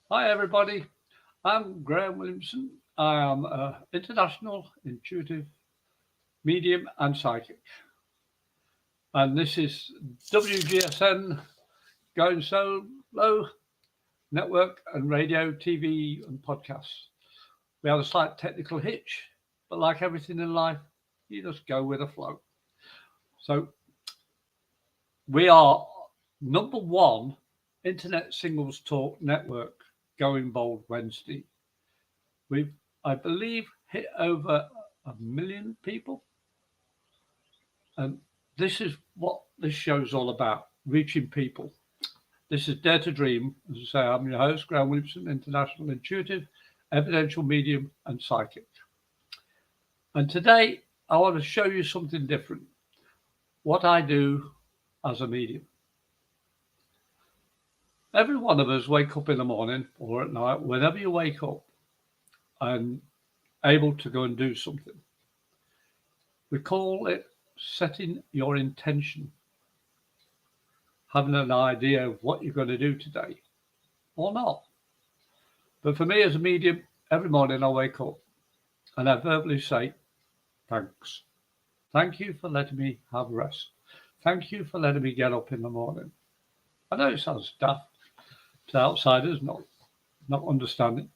Hi, everybody. I'm Graham Williamson. I am an international intuitive medium and psychic. And this is WGSN Going Solo Network and radio, TV, and podcasts. We had a slight technical hitch, but like everything in life, you just go with the flow. So we are number one Internet Singles Talk Network going bold Wednesday. We've, I believe, hit over 1 million people. And this is what this show's all about, reaching people. This is Dare to Dream. As I say, I'm your host, Graham Williamson, international intuitive, evidential medium, and psychic. And today, I want to show you something different, what I do as a medium. Every one of us wake up in the morning or at night, whenever you wake up, and able to go and do something. We call it setting your intention, having an idea of what you're going to do today or not. But for me as a medium, every morning I wake up and I verbally say, thanks. Thank you for letting me have rest. Thank you for letting me get up in the morning. I know it sounds daft to outsiders, not understanding,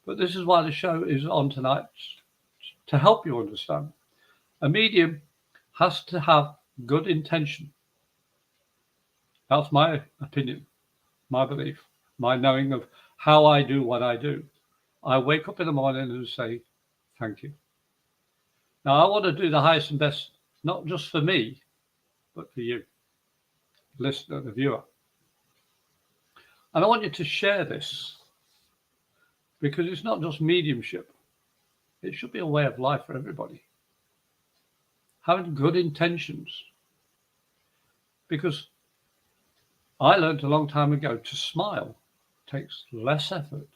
but this is why the show is on tonight, to help you understand. A medium has to have good intention. That's my opinion, my belief, my knowing of how I do what I do. I wake up in the morning and say, thank you. Now, I want to do the highest and best, not just for me, but for you, the listener, the viewer. And I want you to share this because it's not just mediumship. It should be a way of life for everybody. Having good intentions. Because I learned a long time ago to smile takes less effort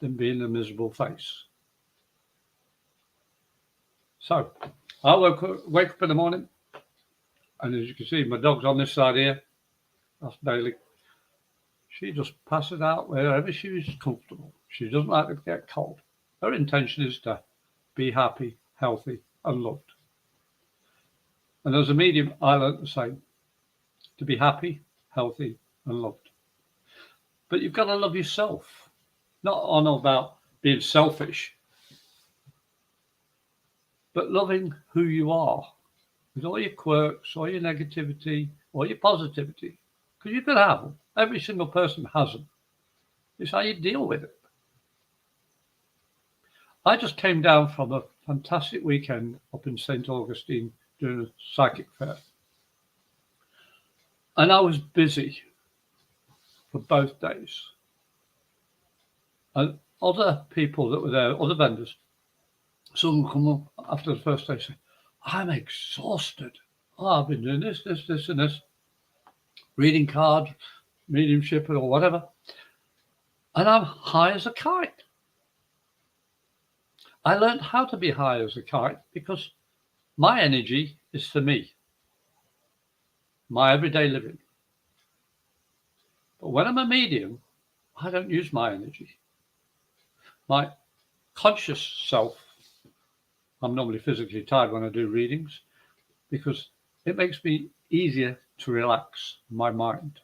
than being a miserable face. So I wake up in the morning, and as you can see, my dog's on this side here. That's Bailey. She just passes out wherever she's comfortable. She doesn't like to get cold. Her intention is to be happy, healthy, and loved. And as a medium, I learned the same, to be happy, healthy, and loved. But you've got to love yourself, not on about being selfish, but loving who you are, with all your quirks, all your negativity, all your positivity, because you could have them. Every single person has them. It's how you deal with it. I just came down from a fantastic weekend up in St. Augustine doing a psychic fair. And I was busy for both days. And other people that were there, other vendors, some come up after the first day and say, I'm exhausted. Oh, I've been doing this, and this, reading cards, mediumship or whatever. And I'm high as a kite. I learned how to be high as a kite because my energy is for me, my everyday living. But when I'm a medium, I don't use my energy. My conscious self, I'm normally physically tired when I do readings because it makes me easier to relax my mind.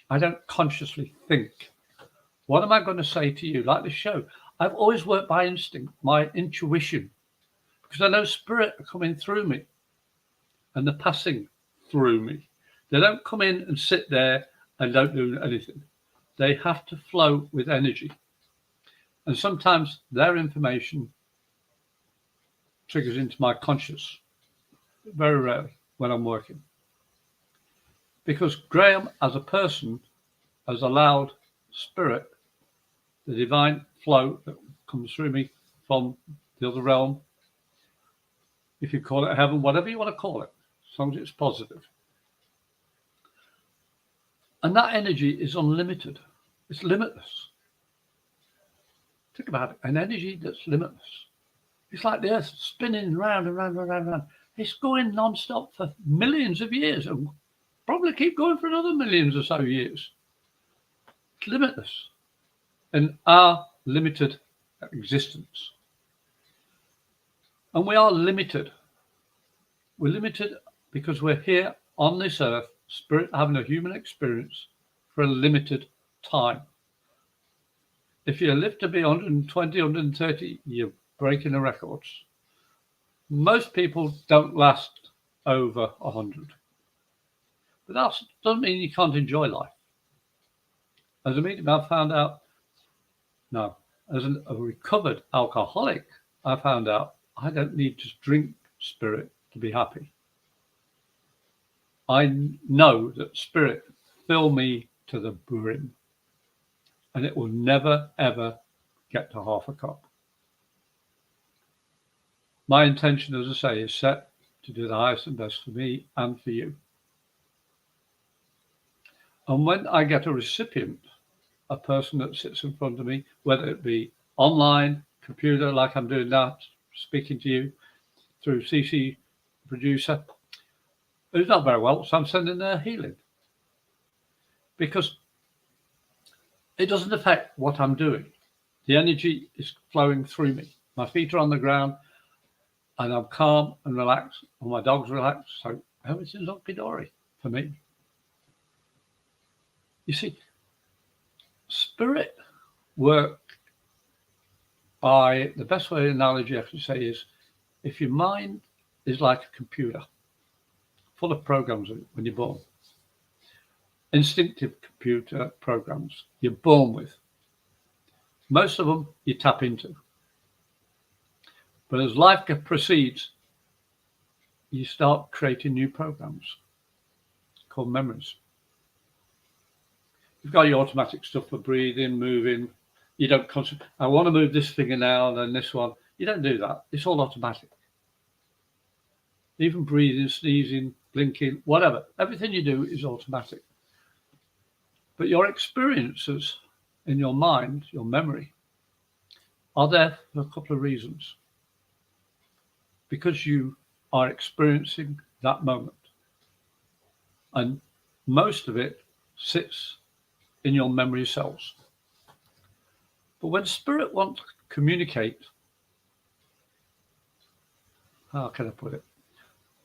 I don't consciously think. What am I going to say to you? Like the show, I've always worked by instinct, my intuition, because I know spirit are coming through me and they're passing through me. They don't come in and sit there and don't do anything. They have to flow with energy. And sometimes their information triggers into my conscious, very rarely when I'm working. Because Graham, as a person, has allowed spirit, the divine flow that comes through me from the other realm, if you call it heaven, whatever you want to call it, as long as it's positive. And that energy is unlimited. It's limitless. Think about it, an energy that's limitless. It's like the earth spinning round and round and round and round. It's going non-stop for millions of years and probably keep going for another millions or so years. It's limitless. in our limited existence. And we are limited. We're limited because we're here on this earth, spirit having a human experience for a limited time. If you live to be 120, 130, you're breaking the records. Most people don't last over 100. But that doesn't mean you can't enjoy life. As a medium, I've found out, no, as a recovered alcoholic, I found out I don't need to drink spirit to be happy. I know that spirit fill me to the brim, and it will never, ever get to half a cup. My intention, as I say, is set to do the highest and best for me and for you. And when I get a recipient, a person that sits in front of me, whether it be online, computer, like I'm doing now, speaking to you through CC Producer, who's not very well, so I'm sending their healing. Because it doesn't affect what I'm doing. The energy is flowing through me. My feet are on the ground, and I'm calm and relaxed, and my dog's relaxed, so everything's hunky-dory for me. You see, spirit work by, the best way analogy I can say is, if your mind is like a computer, full of programs when you're born, instinctive computer programs you're born with. Most of them you tap into. But as life proceeds, you start creating new programs called memories. You've got your automatic stuff for breathing, moving. You don't concentrate. I want to move this finger now, then this one. You don't do that. It's all automatic. Even breathing, sneezing, blinking, whatever. Everything you do is automatic. But your experiences in your mind, your memory, are there for a couple of reasons. Because you are experiencing that moment. And most of it sits in your memory cells. But when spirit wants to communicate, how can I put it?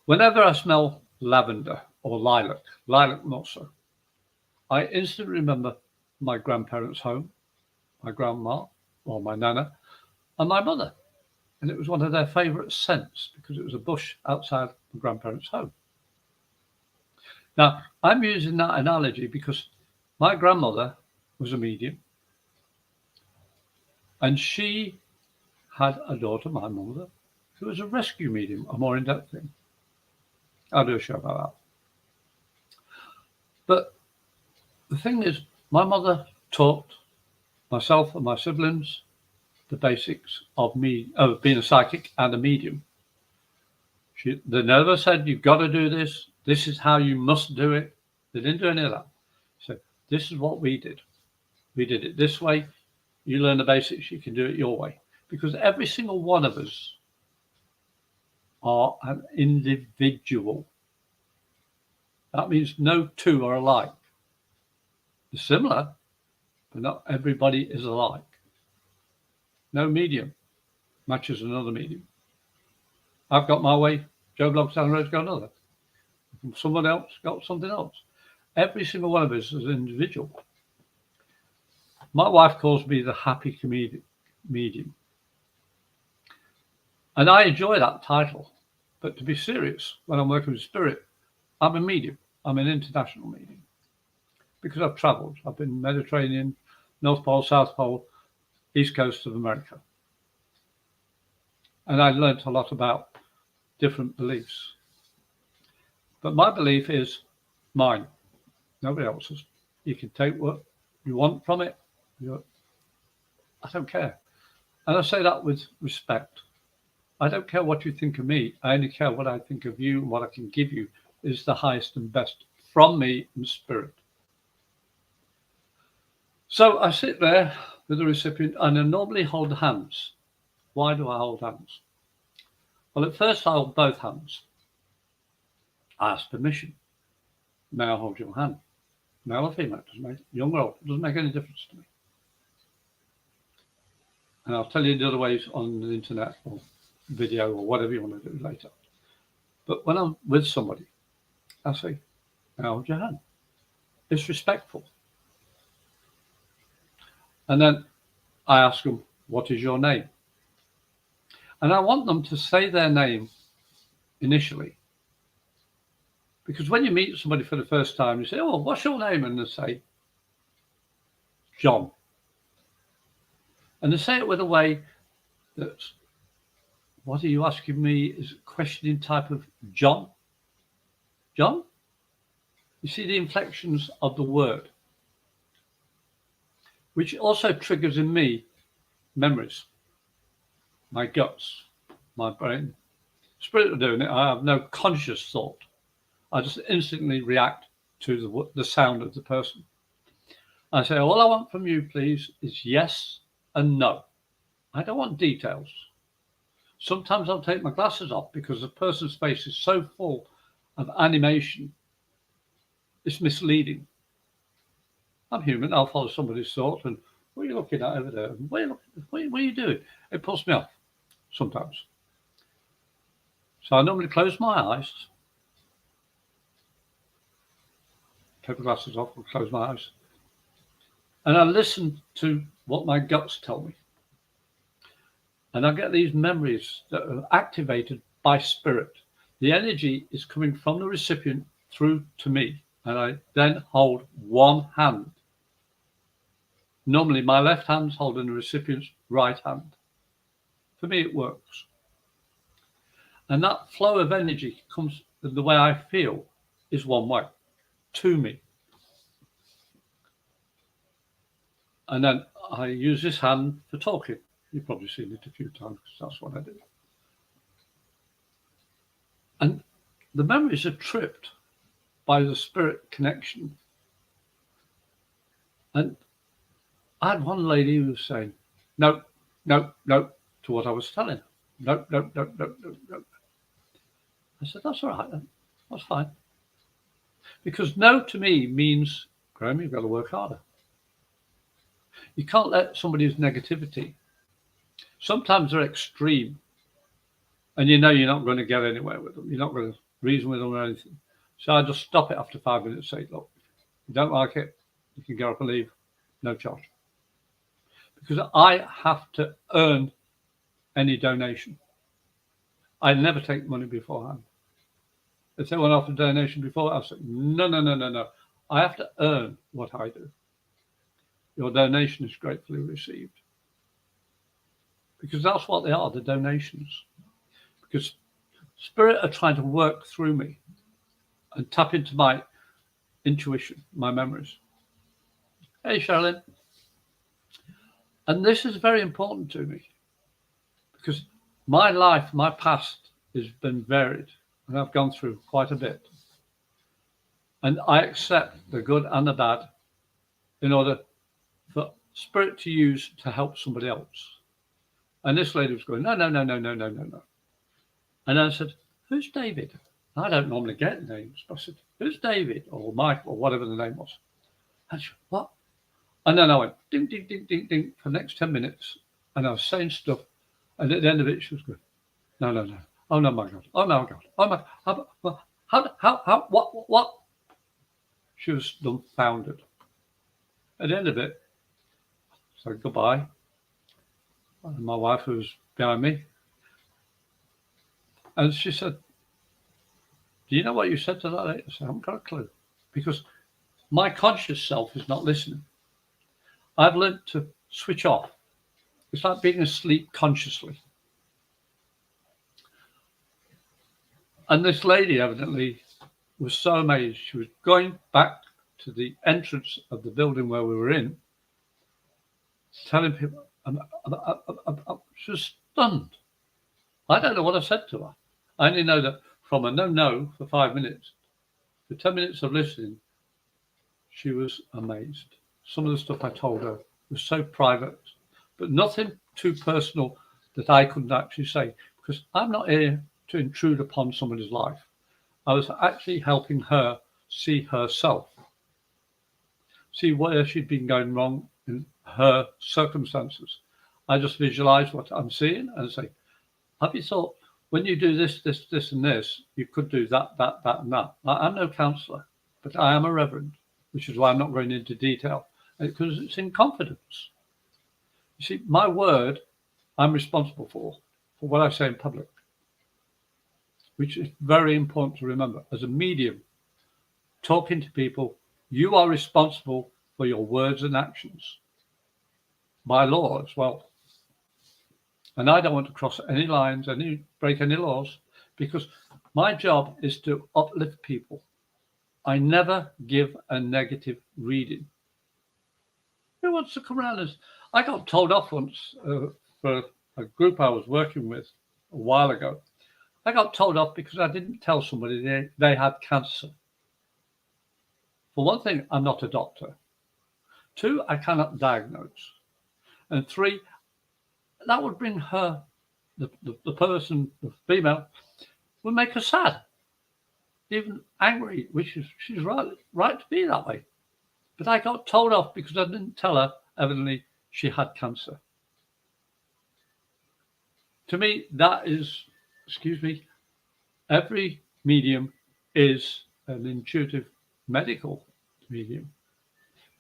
Whenever I smell lavender or lilac not so, I instantly remember my grandparents' home, my grandma or my nana, and my mother. And it was one of their favourite scents because it was a bush outside my grandparents' home. Now, I'm using that analogy because my grandmother was a medium, and she had a daughter, my mother, who was a rescue medium, a more in-depth thing. I'll do a show about that. But the thing is, my mother taught myself and my siblings the basics of being a psychic and a medium. They never said, you've got to do this. This is how you must do it. They didn't do any of that. So this is what we did. We did it this way. You learn the basics, you can do it your way. Because every single one of us are an individual. That means no two are alike. They're similar, but not everybody is alike. No medium matches another medium. I've got my way, Joe Bloggs down the road's got another. Someone else got something else. Every single one of us is an individual. My wife calls me the happy medium. And I enjoy that title. But to be serious, when I'm working with spirit, I'm a medium. I'm an international medium. Because I've travelled. I've been Mediterranean, North Pole, South Pole, East Coast of America. And I learnt a lot about different beliefs. But my belief is mine, nobody else's. You can take what you want from it. I don't care. And I say that with respect. I don't care what you think of me. I only care what I think of you, and what I can give you is the highest and best from me in spirit. So I sit there with the recipient and I normally hold hands. Why do I hold hands? Well, at first I hold both hands. I ask permission. May I hold your hand? Male or female, doesn't make young or old, doesn't make any difference to me. And I'll tell you the other ways on the internet or video or whatever you want to do later. But when I'm with somebody, I say, hold your hand. It's respectful. And then I ask them, what is your name? And I want them to say their name initially. Because when you meet somebody for the first time, you say, oh, what's your name? And they say, John. And they say it with a way that's, what are you asking me? Is a questioning type of John? John? You see the inflections of the word, which also triggers in me memories, my guts, my brain. Spirit of doing it, I have no conscious thought. I just instantly react to the sound of the person. I say, all I want from you, please, is yes and no. I don't want details. Sometimes I'll take my glasses off because the person's face is so full of animation. It's misleading. I'm human. I'll follow somebody's thought. And what are you looking at over there? What are you doing? It pulls me off sometimes. So I normally close my eyes, take the glasses off, and close my eyes. And I listen to what my guts tell me. And I get these memories that are activated by spirit. The energy is coming from the recipient through to me. And I then hold one hand. Normally, my left hand's holding the recipient's right hand. For me, it works. And that flow of energy comes, the way I feel, is one way, to me. And then I use this hand for talking. You've probably seen it a few times because that's what I do. And the memories are tripped by the spirit connection. And I had one lady who was saying, no, no, no, to what I was telling her. No, no, no, no, no, no. I said, that's all right then. That's fine. Because no to me means, Graham, you've got to work harder. You can't let somebody's negativity, sometimes they're extreme, and you know you're not going to get anywhere with them. You're not going to reason with them or anything. So I just stop it after 5 minutes and say, look, if you don't like it, you can get up and leave, no charge. Because I have to earn any donation. I never take money beforehand. If they want to offer a donation before, I'll say, no, no, no, no, no. I have to earn what I do. Your donation is gratefully received. Because that's what they are, the donations. Because spirit are trying to work through me and tap into my intuition, my memories. Hey, Sherilyn. And this is very important to me because my life, my past has been varied and I've gone through quite a bit. And I accept the good and the bad in order for spirit to use to help somebody else. And this lady was going, no, no, no, no, no, no, no, no. And I said, who's David? I don't normally get names. I said, who's David or Mike or whatever the name was? And she said, what? And then I went ding, ding, ding, ding, ding for the next 10 minutes. And I was saying stuff. And at the end of it, she was going, no, no, no. Oh, no, my God. Oh, no, my God. Oh, my, how, what? She was dumbfounded. At the end of it, I said goodbye. And my wife, who was behind me, and she said, do you know what you said to that lady? I said, I haven't got a clue. Because my conscious self is not listening. I've learned to switch off. It's like being asleep consciously. And this lady evidently was so amazed. She was going back to the entrance of the building where we were in, telling people, she was stunned. I don't know what I said to her. I only know that from a no for 5 minutes to 10 minutes of listening, she was amazed. Some of the stuff I told her was so private, but nothing too personal that I couldn't actually say, because I'm not here to intrude upon somebody's life. I was actually helping her see herself, see where she'd been going wrong in her circumstances. I just visualize what I'm seeing and say, have you thought, when you do this, this, this, and this, you could do that, that, that, and that. I'm no counsellor, but I am a reverend, which is why I'm not going into detail, because it's in confidence. You see, my word, I'm responsible for what I say in public, which is very important to remember. As a medium, talking to people, you are responsible for your words and actions by law as well. And I don't want to cross any lines, break any laws, because my job is to uplift people. I never give a negative reading. Who wants to come around and... I got told off once for a group I was working with a while ago. I got told off because I didn't tell somebody they had cancer. For one thing, I'm not a doctor. 2, I cannot diagnose. And 3, that would bring her, the person, the female, would make her sad, even angry, which is she's right to be that way. But I got told off because I didn't tell her, evidently, she had cancer. To me, that is, excuse me, every medium is an intuitive medical medium,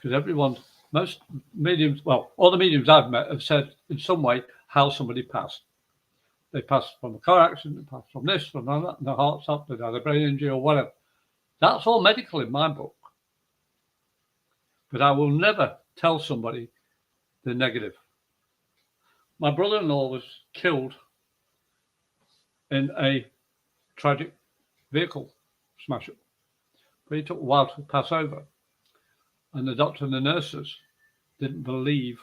because most mediums, well, all the mediums I've met have said in some way how somebody passed. They passed from a car accident, they passed from this, from that, and their heart stopped, they had a brain injury or whatever. That's all medical in my book. But I will never tell somebody the negative. My brother-in-law was killed in a tragic vehicle smash-up, but he took a while to pass over. And the doctor and the nurses didn't believe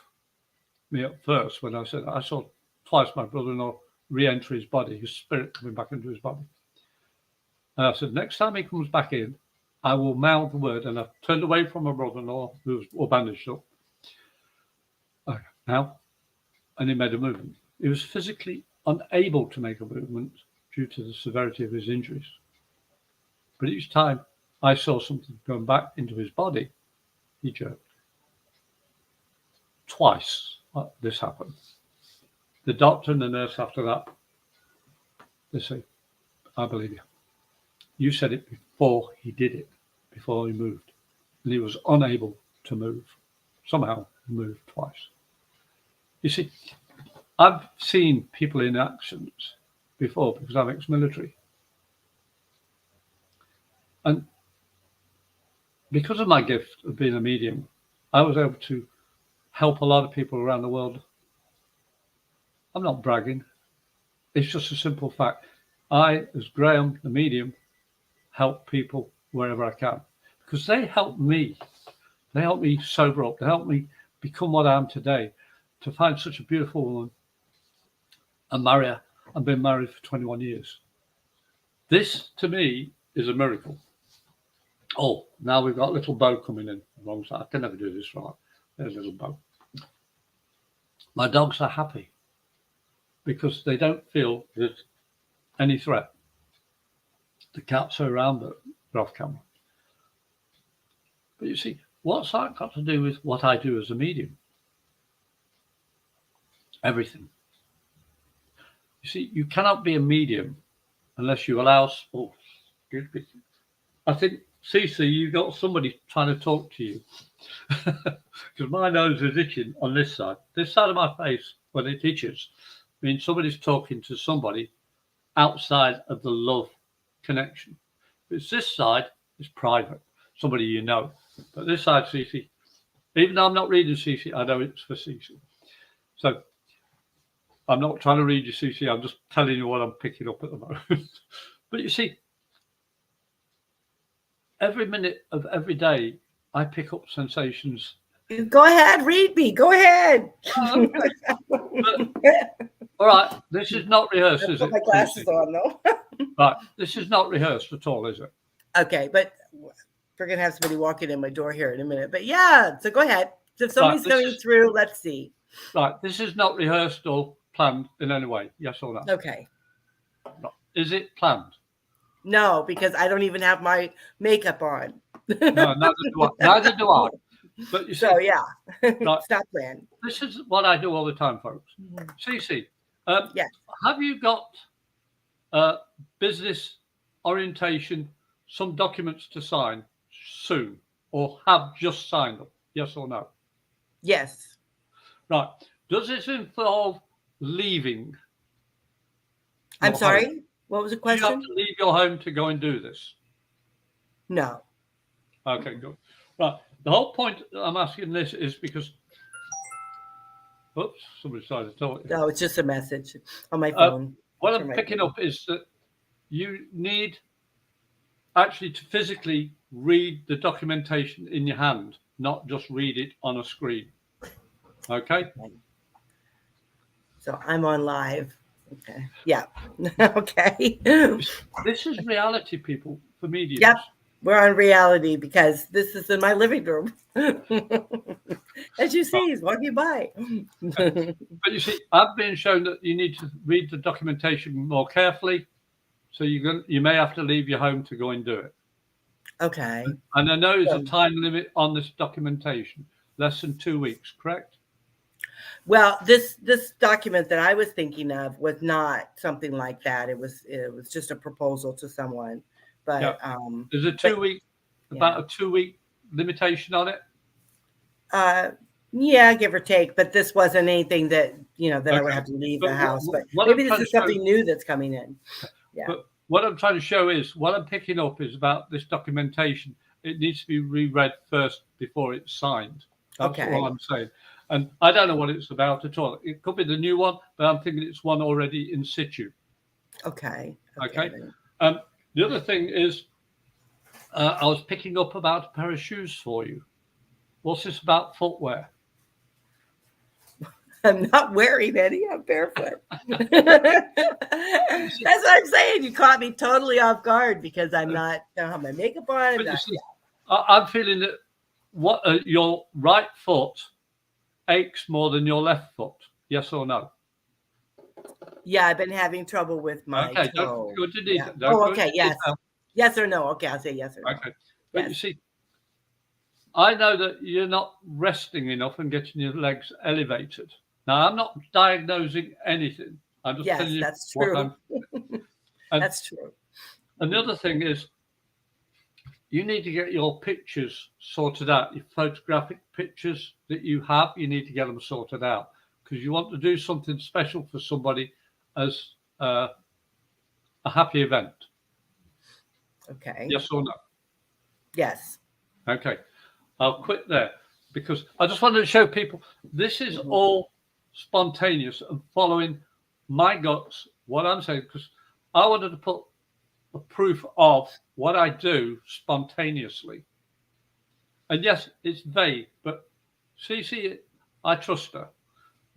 me at first when I said, I saw twice my brother-in-law re-enter his body, his spirit coming back into his body. And I said, next time he comes back in, I will mouth the word. And I turned away from my brother-in-law, who was all bandaged up. Now, and he made a movement. He was physically unable to make a movement due to the severity of his injuries. But each time I saw something going back into his body, he jerked. Twice this happened. The doctor and the nurse after that, they say, I believe you. You said it before he did it, before he moved. And he was unable to move. Somehow he moved twice. You see, I've seen people in accidents before because I'm ex-military. And because of my gift of being a medium, I was able to help a lot of people around the world. I'm not bragging. It's just a simple fact. I, as Graham, the medium, help people wherever I can because they help me. They help me sober up. They help me become what I am today, to find such a beautiful woman and marry her. I've been married for 21 years. This, to me, is a miracle. Oh, now we've got little Bo coming in alongside. I can never do this right. There's little Bo. My dogs are happy because they don't feel there's any threat. The cats are around, but they're off camera. But you see, what's that got to do with what I do as a medium? Everything. You see, you cannot be a medium unless you allow... Oh, excuse me. I think, Cece, you got somebody trying to talk to you. Because my nose is itching on this side. This side of my face, when it itches, means somebody's talking to somebody outside of the love connection. It's this side, it's private. Somebody you know. But this side, Cece, even though I'm not reading Cece, I know it's for Cece. So I'm not trying to read you, Cece. I'm just telling you what I'm picking up at the moment. But you see, every minute of every day, I pick up sensations. Go ahead, read me. Go ahead. All right, this is not rehearsed, is it? Put my glasses on, though. Right, this is not rehearsed at all, is it? Okay, but we're going to have somebody walking in my door here in a minute. But yeah, so go ahead. So if somebody's coming through, let's see. Right, this is not rehearsed or planned in any way, yes or no? Okay. No. Is it planned? No, because I don't even have my makeup on. No, neither do I. Neither do I. But you see, So yeah, right, stop plan. this is what I do all the time, folks. Cece, Yeah. have you got business orientation, some documents to sign soon, or have just signed them? Yes or no? Yes. Right. Does this involve leaving I'm your home? sorry. What was the Do you have question? to leave your home to go and do this? No. Okay, good. Right. The whole point I'm asking this is because, oops, somebody decided to talk. No, it's just a message on my phone. What From I'm my picking phone. up is that you need actually to physically read the documentation in your hand, not just read it on a screen. Okay? So I'm on live. Okay. Yeah. Okay. This is reality, people, for mediums. Yep. We're on reality because this is in my living room. As you see, he's walking by. But you see, I've been shown that you need to read the documentation more carefully. So you may have to leave your home to go and do it. Okay. And I know there's a time limit on this documentation, less than 2 weeks, correct? Well, this document that I was thinking of was not something like that. It was just a proposal to someone. But Yeah. There's a 2 week, about a 2 week limitation on it. Yeah, give or take. But this wasn't anything that that I would Okay. have to leave But the house. But what maybe I'm this trying is to show- something new that's coming in. Yeah. But what I'm trying to show is what I'm picking up is about this documentation. It needs to be reread first before it's signed. That's Okay. all I'm saying. And I don't know what it's about at all. It could be the new one, but I'm thinking it's one already in situ. Okay. Okay. Then. The other thing is, I was picking up about a pair of shoes for you. What's this about footwear? I'm not wearing any. I'm barefoot. That's what I'm saying. You caught me totally off guard because I'm not. I don't have my makeup on. But you see, I'm feeling that your right foot aches more than your left foot. Yes or no? Yeah, I've been having trouble with my Okay, toe. don't go into detail. Yeah. Don't go Okay. into Yes. detail. Yes or no. Okay, I'll say yes or no. Okay. But you Yes. see, I know that you're not resting enough and getting your legs elevated. Now, I'm not diagnosing anything. I'm just Yes, telling you that's what true. and That's true. And the other thing is, you need to get your pictures sorted out. Your photographic pictures that you have, you need to get them sorted out because you want to do something special for somebody as a happy event. Okay. Yes or no? Yes. Okay. I'll quit there because I just wanted to show people this is all spontaneous and following my guts, what I'm saying, because I wanted to put a proof of what I do spontaneously. And yes, it's vague, but Cece, I trust her.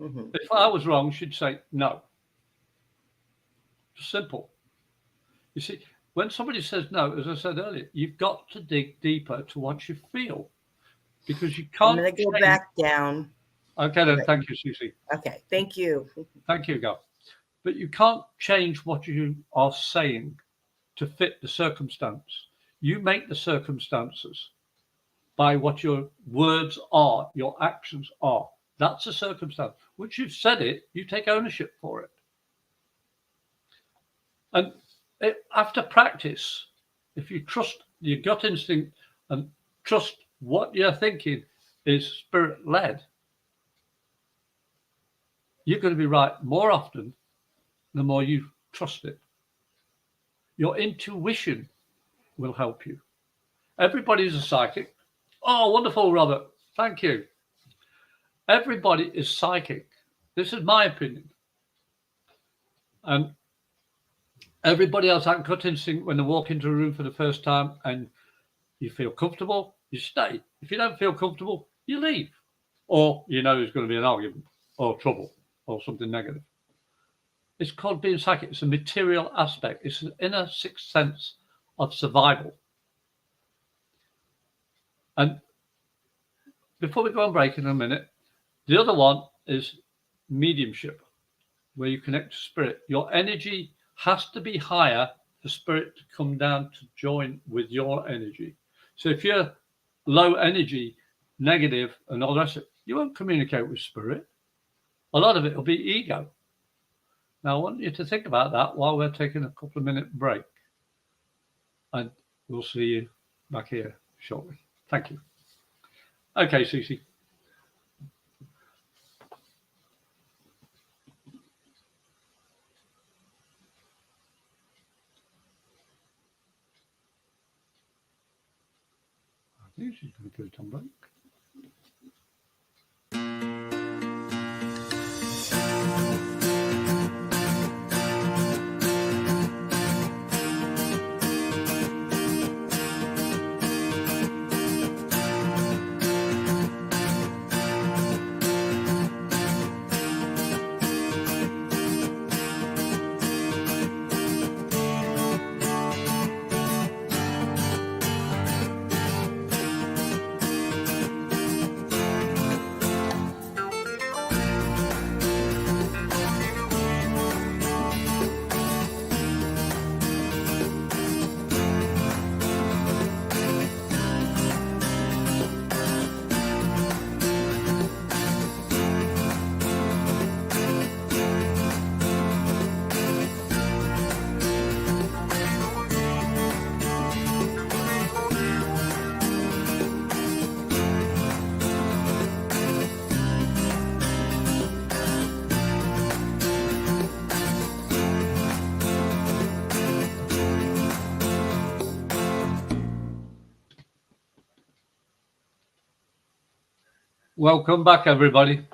If I was wrong, she'd say no. Just simple. You see, when somebody says no, as I said earlier, you've got to dig deeper to what you feel because you can't. I'm going to go back down. Okay, then. Thank you, Cece. Okay. Thank you. Thank you, Gal. But you can't change what you are saying to fit the circumstance. You make the circumstances by what your words are, your actions are. That's a circumstance. Once you've said it, you take ownership for it. And after practice, if you trust your gut instinct and trust what you're thinking is spirit-led, you're going to be right more often the more you trust it. Your intuition will help you. Everybody's a psychic. Oh, wonderful, Robert. Thank you. Everybody is psychic. This is my opinion. And everybody has that gut instinct when they walk into a room for the first time and you feel comfortable, you stay. If you don't feel comfortable, you leave. Or you know there's going to be an argument or trouble or something negative. It's called being psychic. It's a material aspect. It's an inner sixth sense of survival. And before we go on break in a minute, the other one is mediumship, where you connect to spirit. Your energy has to be higher for spirit to come down to join with your energy. So if you're low energy, negative, and all the rest of it, you won't communicate with spirit. A lot of it will be ego. Now, I want you to think about that while we're taking a couple of minute break. And we'll see you back here shortly. Thank you. Okay, Cece. I think she's going to put it on break. Welcome back, everybody.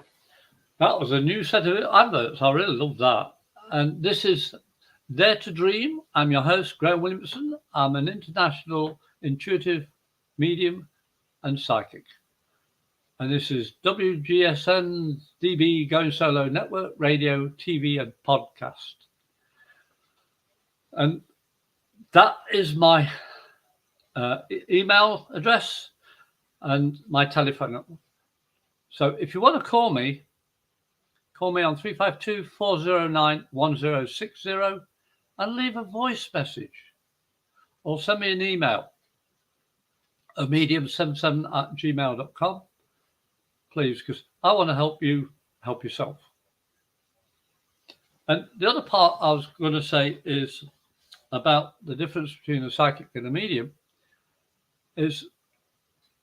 That was a new set of adverts. I really love that. And this is Dare to Dream. I'm your host, Graham Williamson. I'm an international intuitive medium and psychic. And this is WGSN-DB Going Solo Network, radio, TV, and podcast. And that is my email address and my telephone number. So if you want to call me on 352-409-1060 and leave a voice message, or send me an email at medium77@gmail.com, please, because I want to help you help yourself. And the other part I was going to say is about the difference between a psychic and a medium is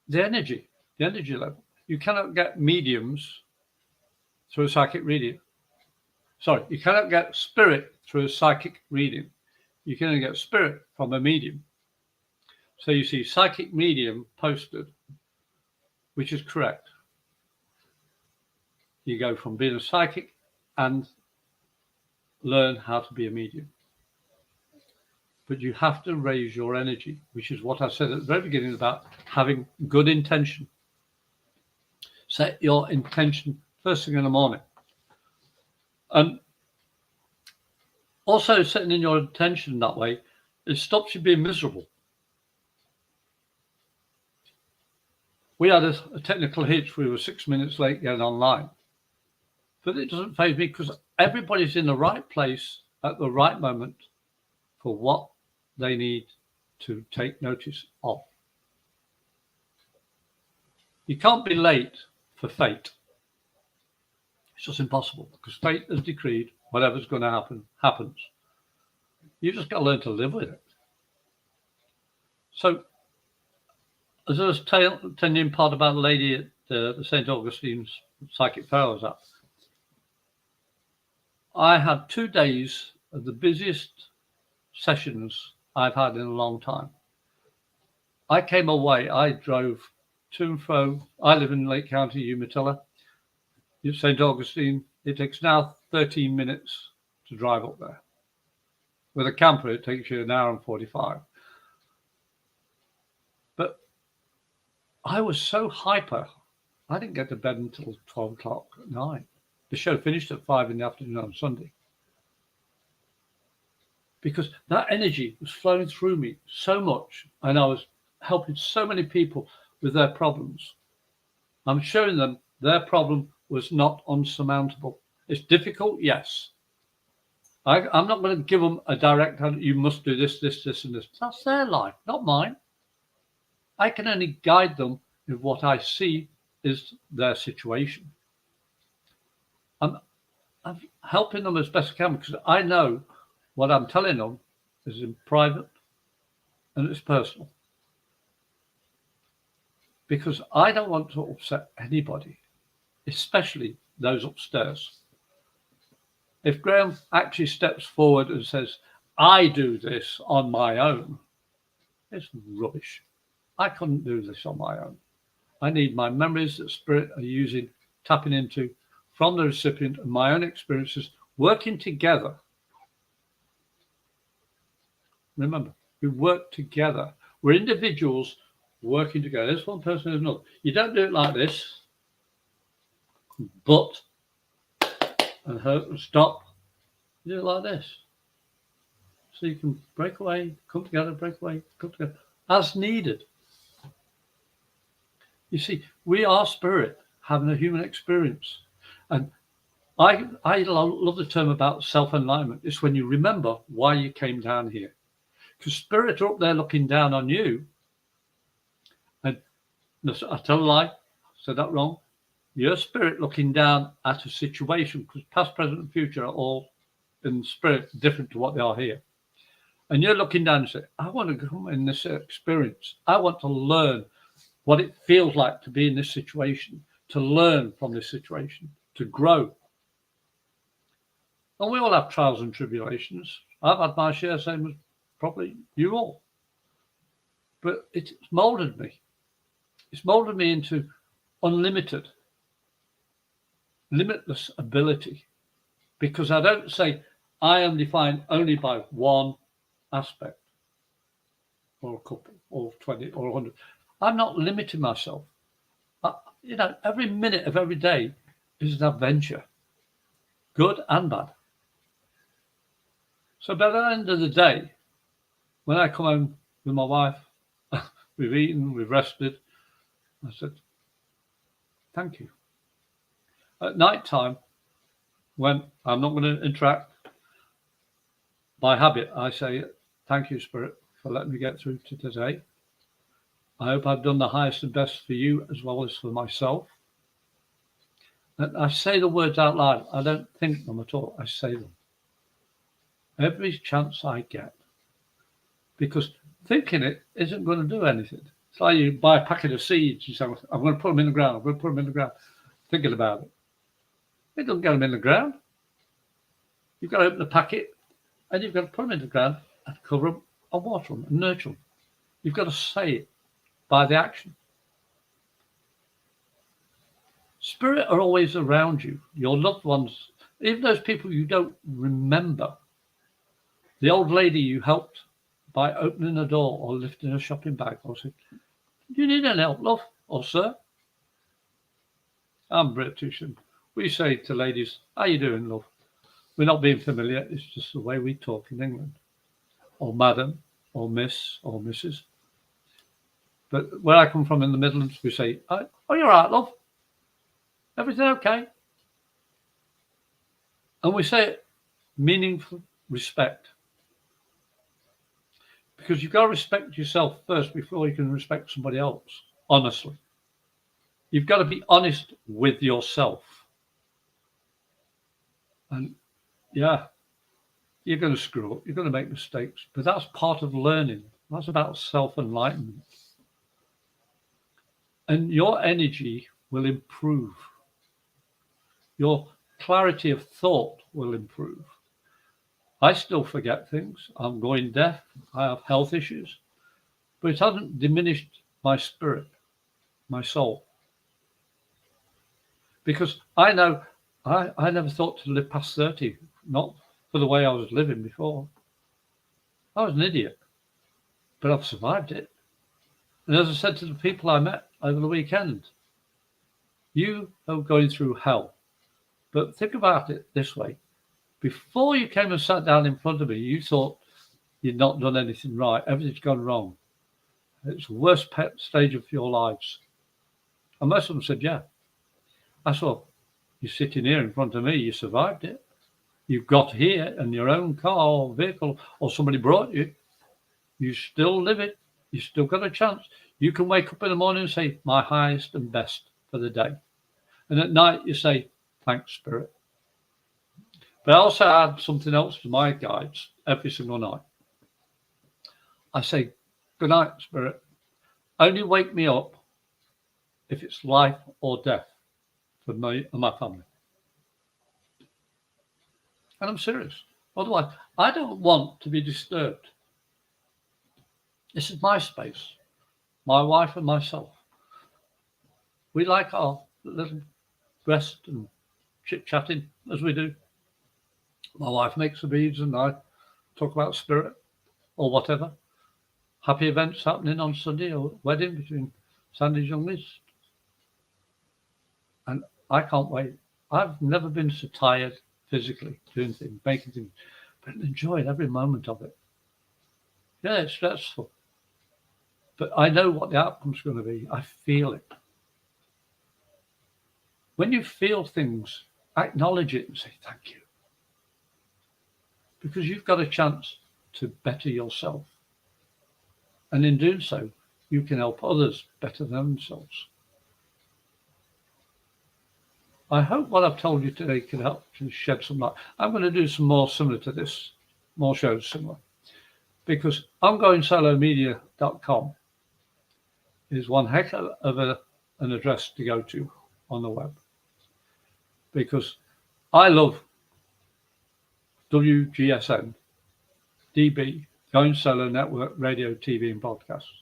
the energy level. You cannot get mediums through a psychic reading. Sorry, you cannot get spirit through a psychic reading. You can only get spirit from a medium. So you see psychic medium posted, which is correct. You go from being a psychic and learn how to be a medium. But you have to raise your energy, which is what I said at the very beginning about having good intention. Set your intention first thing in the morning. And also setting in your intention that way, it stops you being miserable. We had a technical hitch. We were 6 minutes late getting online. But it doesn't faze me because everybody's in the right place at the right moment for what they need to take notice of. You can't be late for fate. It's just impossible because fate has decreed whatever's going to happen happens. You just got to learn to live with it. So, as I was telling you part about the lady at the St. Augustine's Psychic Fellows app, I had 2 days of the busiest sessions I've had in a long time. I came away, I drove to and fro. I live in Lake County, Umatilla. St. Augustine, it takes now 13 minutes to drive up there. With a camper, it takes you an hour and 45. But I was so hyper, I didn't get to bed until 12 o'clock at night. The show finished at 5 in the afternoon on Sunday. Because that energy was flowing through me so much, and I was helping so many people with their problems. I'm showing them their problem was not unsurmountable. It's difficult, yes. I'm not going to give them a direct, you must do this, this, this, and this. That's their life, not mine. I can only guide them with what I see is their situation. I'm helping them as best I can because I know what I'm telling them is in private and it's personal. Because I don't want to upset anybody, especially those upstairs. If Graham actually steps forward and says, I do this on my own, it's rubbish. I couldn't do this on my own. I need my memories that Spirit are using, tapping into from the recipient and my own experiences, working together. Remember, we work together. We're individuals working together. There's one person, there's another. You don't do it like this, but, and hurt and stop. You do it like this. So you can break away, come together, break away, come together, as needed. You see, we are spirit having a human experience. And I love the term about self-enlightenment. It's when you remember why you came down here. Because spirit are up there looking down on you. And I tell a lie, said that wrong. Your spirit looking down at a situation, because past, present, and future are all in spirit different to what they are here. And you're looking down and say, I want to come in this experience. I want to learn what it feels like to be in this situation, to learn from this situation, to grow. And we all have trials and tribulations. I've had my share, same as probably you all. But it's molded me. It's molded me into unlimited, limitless ability. Because I don't say I am defined only by one aspect, or a couple, or 20, or 100. I'm not limiting myself. Every minute of every day is an adventure, good and bad. So by the end of the day, when I come home with my wife, we've eaten, we've rested, I said, thank you. At night time, when I'm not going to interact, by habit, I say, thank you, Spirit, for letting me get through to today. I hope I've done the highest and best for you as well as for myself. And I say the words out loud. I don't think them at all. I say them every chance I get. Because thinking it isn't going to do anything. It's like you buy a packet of seeds. You say, I'm going to put them in the ground. I'm going to put them in the ground. Thinking about it. It doesn't get them in the ground. You've got to open the packet and you've got to put them in the ground and cover them and water them and nurture them. You've got to say it by the action. Spirit are always around you, your loved ones, even those people you don't remember. The old lady you helped by opening a door or lifting a shopping bag or saying, do you need any help, love, or sir? I'm British and we say to ladies, how you doing, love? We're not being familiar, it's just the way we talk in England. Or madam, or miss, or missus. But where I come from in the Midlands, we say, oh, you're all right, love. Everything okay? And we say it meaningful respect. Because you've got to respect yourself first before you can respect somebody else, honestly. You've got to be honest with yourself. And yeah, you're going to screw up, you're going to make mistakes, but that's part of learning. That's about self-enlightenment. And your energy will improve. Your clarity of thought will improve. I still forget things. I'm going deaf. I have health issues. But it hasn't diminished my spirit, my soul. Because I know I never thought to live past 30, not for the way I was living before. I was an idiot, but I've survived it. And as I said to the people I met over the weekend, you are going through hell. But think about it this way. Before you came and sat down in front of me, you thought you'd not done anything right. Everything's gone wrong. It's the worst stage of your lives. And most of them said, yeah. I saw, you're sitting here in front of me, you survived it. You've got here in your own car or vehicle or somebody brought you. You still live it. You still got a chance. You can wake up in the morning and say, my highest and best for the day. And at night you say, thanks, Spirit. But I also add something else to my guides every single night. I say, good night, Spirit. Only wake me up if it's life or death for me and my family. And I'm serious. Otherwise, I don't want to be disturbed. This is my space, my wife and myself. We like our little rest and chit-chatting as we do. My wife makes the beads and I talk about spirit or whatever. Happy events happening on Sunday or wedding between Sandy's younglies. And I can't wait. I've never been so tired physically doing things, making things, but enjoying every moment of it. Yeah, it's stressful. But I know what the outcome's going to be. I feel it. When you feel things, acknowledge it and say thank you. Because you've got a chance to better yourself. And in doing so, you can help others better themselves. I hope what I've told you today can help to shed some light. I'm going to do some more similar to this, more shows similar. Because ongoingsolomedia.com is one heck of an address to go to on the web. Because I love WGSN-DB, Going Solo Network, radio, TV, and podcasts.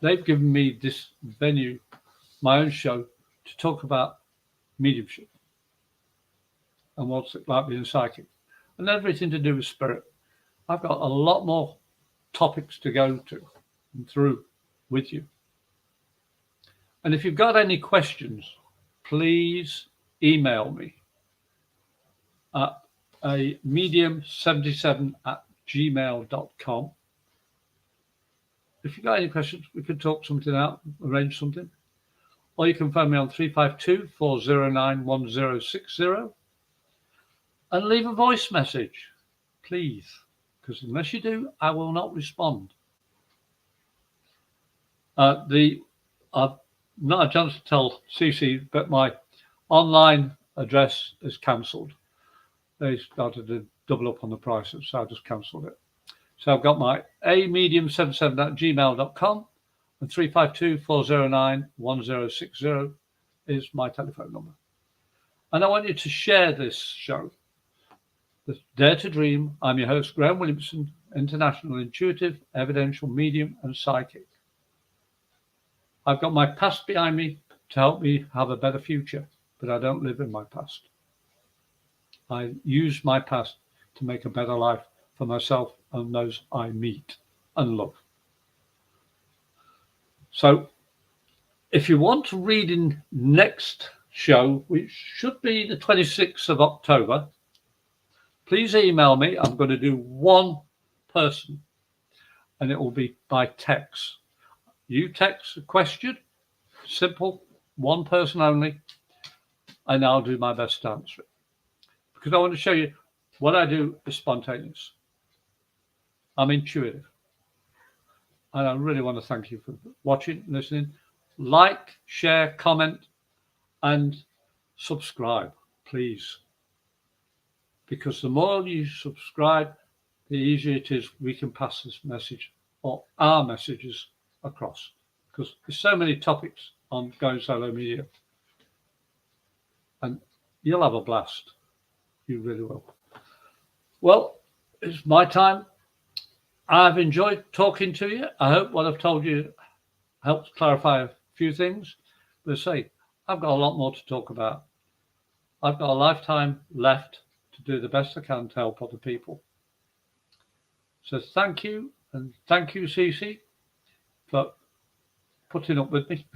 They've given me this venue, my own show, to talk about mediumship and what's it like being psychic and everything to do with spirit. I've got a lot more topics to go to and through with you. And if you've got any questions, please email me at a medium77@gmail.com. If you've got any questions, we could talk something out, arrange something. Or you can phone me on 352-409-1060 and leave a voice message, please. Because unless you do, I will not respond. I've not had a chance to tell CC, but my online address is cancelled. They started to double up on the prices, so I just cancelled it. So I've got my amedium77@gmail.com and 352-409-1060 is my telephone number. And I want you to share this show. The Dare to Dream. I'm your host, Graham Williamson, international intuitive, evidential medium, and psychic. I've got my past behind me to help me have a better future, but I don't live in my past. I use my past to make a better life for myself and those I meet and love. So if you want to read in next show, which should be the 26th of October, please email me. I'm going to do one person and it will be by text. You text a question, simple, one person only, and I'll do my best to answer it. Because I want to show you what I do is spontaneous. I'm intuitive. And I really want to thank you for watching, listening. Like, share, comment, and subscribe, please. Because the more you subscribe, the easier it is we can pass this message or our messages across. Because there's so many topics on Going Solo Media. And you'll have a blast. You really will. Well, it's my time. I've enjoyed talking to you. I hope what I've told you helps clarify a few things. But say, I've got a lot more to talk about. I've got a lifetime left to do the best I can to help other people. So thank you, and thank you, Cece, for putting up with me.